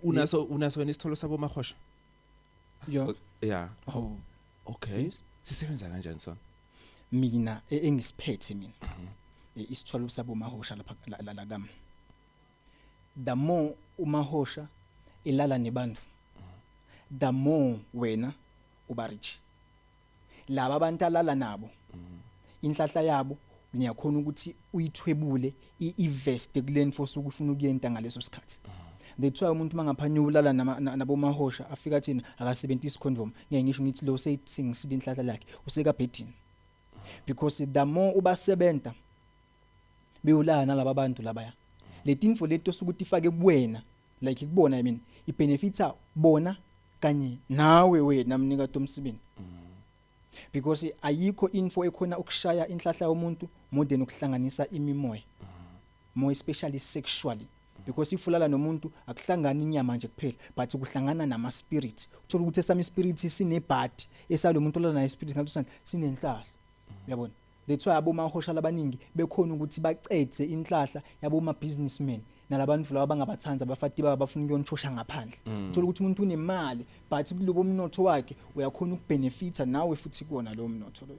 unaso wena isitholo sabo mahosha yo yeah oh okay sisebenza kanjani sona mina engisiphethe mina isitholo sabo mahosha lapha la kami the more umahosha elala nebantu the more wena uba rich laba abantu alala nabo inhlahla yabo niyakhona ukuthi uyithwebule iinvest kuleni force ukufuna ukuyenta ngaleso sikhathi that's why umuntu mangaphanye ulala nabo mahosha afika thina akasebenzisa condom ngeke ngisho ngithi lo singisile inhlahla lakhe useka bedini because the more ubasebenta bewulana nalabo abantu labaya leti info leto sukuthi ifake kuwena like kubona I mean ibenefita bona kanye nawe wena mnika tomsibini because ayikho info ekhona ukushaya inhlahla yomuntu more than ukuhlanganisa imimoya more especially sexually because ifulala nomuntu akuhlangana inyama nje kuphela but ukuhlangana nama spirit uthola ukuthi esami spirit sine bad esalo umuntu olana na spirit ngathi usana sinenhlahla uyabona that's why abomahosha labaningi bekhona ukuthi bacedze inhlahla yaboma businessmen nalabantu laba abangabathanza abafati bafuna ukuyonchosha ngaphandle uthola ukuthi umuntu unemali but kulobo umnotho wakhe uyakhona ukubenefita nawe futhi kuona lo mnotho lo